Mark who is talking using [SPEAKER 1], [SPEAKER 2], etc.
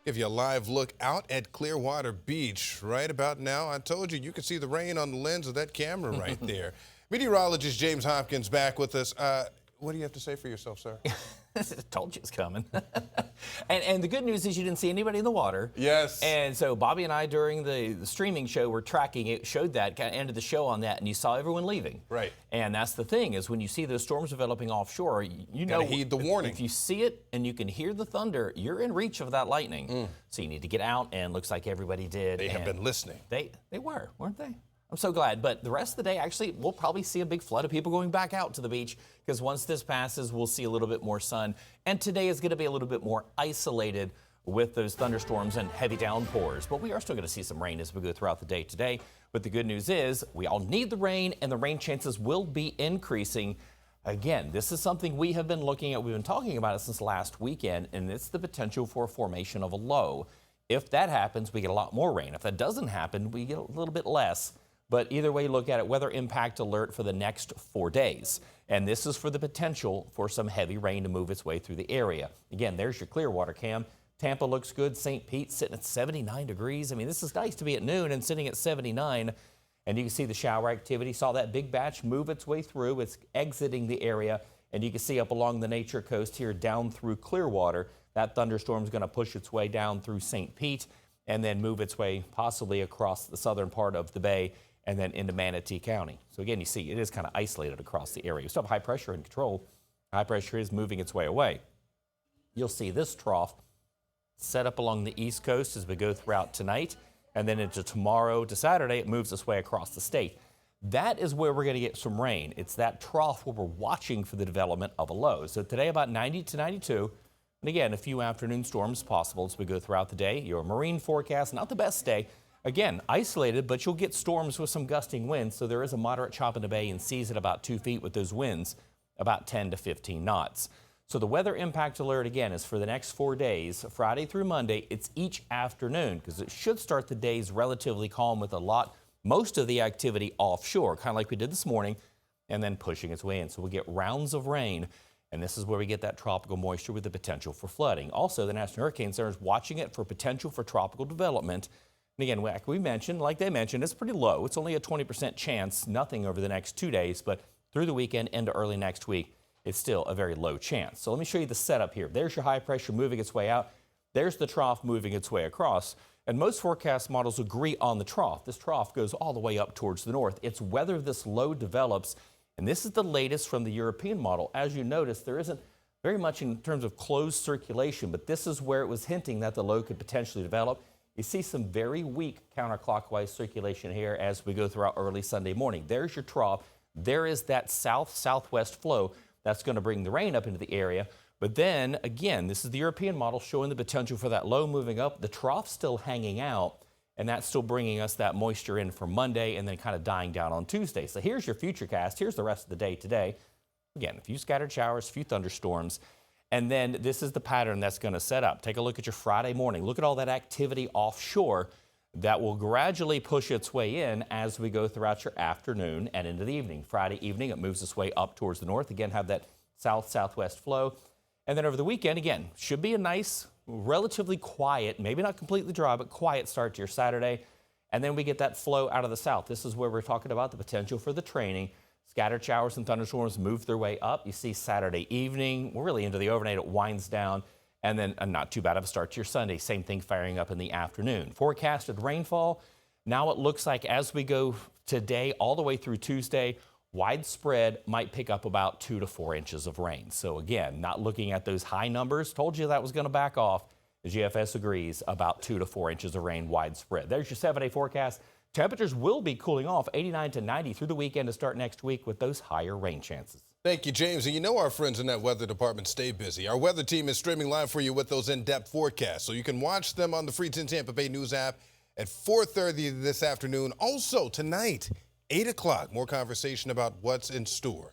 [SPEAKER 1] Give you a live look out at Clearwater Beach right about now. I told you, you can see the rain on the lens of that camera right there. Meteorologist James Hopkins back with us. What do you have to say for yourself, sir?
[SPEAKER 2] I told you it was coming. and the good news is you didn't see anybody in the water.
[SPEAKER 1] Yes.
[SPEAKER 2] And so Bobby and I, during the streaming show, were tracking it, showed that, kind of ended the show on that, and you saw everyone leaving.
[SPEAKER 1] Right.
[SPEAKER 2] And that's the thing, is when you see those storms developing offshore, you know,
[SPEAKER 1] heed the warning.
[SPEAKER 2] If you see it and you can hear the thunder, you're in reach of that lightning. So you need to get out, and looks like everybody did.
[SPEAKER 1] They have been listening.
[SPEAKER 2] They were, weren't they? I'm so glad. But the rest of the day, actually, we'll probably see a big flood of people going back out to the beach, because once this passes, we'll see a little bit more sun. And today is going to be a little bit more isolated with those thunderstorms and heavy downpours. But we are still going to see some rain as we go throughout the day today. But the good news is we all need the rain, and the rain chances will be increasing. Again, this is something we have been looking at. We've been talking about it since last weekend, and it's the potential for a formation of a low. If that happens, we get a lot more rain. If that doesn't happen, we get a little bit less. But either way you look at it, weather impact alert for the next 4 days. And this is for the potential for some heavy rain to move its way through the area. Again, there's your Clearwater cam. Tampa looks good. St. Pete sitting at 79 degrees. I mean, this is nice to be at noon and sitting at 79. And you can see the shower activity. Saw that big batch move its way through. It's exiting the area. And you can see up along the Nature Coast here down through Clearwater, that thunderstorm is going to push its way down through St. Pete and then move its way possibly across the southern part of the bay and then into Manatee County. So again, you see it is kind of isolated across the area. We still have high pressure in control. High pressure is moving its way away. You'll see this trough set up along the East Coast as we go throughout tonight, and then into tomorrow to Saturday, it moves its way across the state. That is where we're going to get some rain. It's that trough where we're watching for the development of a low. So today about 90 to 92, and again, a few afternoon storms possible as we go throughout the day. Your marine forecast, not the best day. Again, isolated, but you'll get storms with some gusting winds, so there is a moderate chop in the bay and seas at about 2 feet with those winds, about 10 to 15 knots. So the weather impact alert, again, is for the next 4 days, Friday through Monday. It's each afternoon, because it should start the days relatively calm with most of the activity offshore, kind of like we did this morning, and then pushing its way in. So we'll get rounds of rain, and this is where we get that tropical moisture with the potential for flooding. Also, the National Hurricane Center is watching it for potential for tropical development. And again, like we mentioned, like they mentioned, it's pretty low. It's only a 20% chance, nothing over the next 2 days, but through the weekend into early next week, it's still a very low chance. So let me show you the setup here. There's your high pressure moving its way out. There's the trough moving its way across. And most forecast models agree on the trough. This trough goes all the way up towards the north. It's whether this low develops, and this is the latest from the European model. As you notice, there isn't very much in terms of closed circulation, but this is where it was hinting that the low could potentially develop. You see some very weak counterclockwise circulation here as we go throughout early Sunday morning. There's your trough. There is that south-southwest flow that's going to bring the rain up into the area. But then, again, this is the European model showing the potential for that low moving up. The trough's still hanging out, and that's still bringing us that moisture in for Monday and then kind of dying down on Tuesday. So here's your futurecast. Here's the rest of the day today. Again, a few scattered showers, a few thunderstorms. And then this is the pattern that's going to set up. Take a look at your Friday morning. Look at all that activity offshore that will gradually push its way in as we go throughout your afternoon and into the evening. Friday evening, it moves its way up towards the north. Again, have that south-southwest flow. And then over the weekend, again, should be a nice, relatively quiet, maybe not completely dry, but quiet start to your Saturday. And then we get that flow out of the south. This is where we're talking about the potential for the training. Scattered showers and thunderstorms move their way up. You see Saturday evening, we're really into the overnight, it winds down, and then not too bad of a start to your Sunday. Same thing firing up in the afternoon. Forecasted rainfall, now it looks like as we go today all the way through Tuesday, widespread might pick up about 2 to 4 inches of rain. So again, not looking at those high numbers. Told you that was going to back off. The GFS agrees about 2 to 4 inches of rain widespread. There's your 7-day forecast. Temperatures will be cooling off 89 to 90 through the weekend to start next week with those higher rain chances.
[SPEAKER 1] Thank you, James. And you know our friends in that weather department stay busy. Our weather team is streaming live for you with those in-depth forecasts. So you can watch them on the free 10 Tampa Bay News app at 4:30 this afternoon. Also tonight, 8 o'clock, more conversation about what's in store.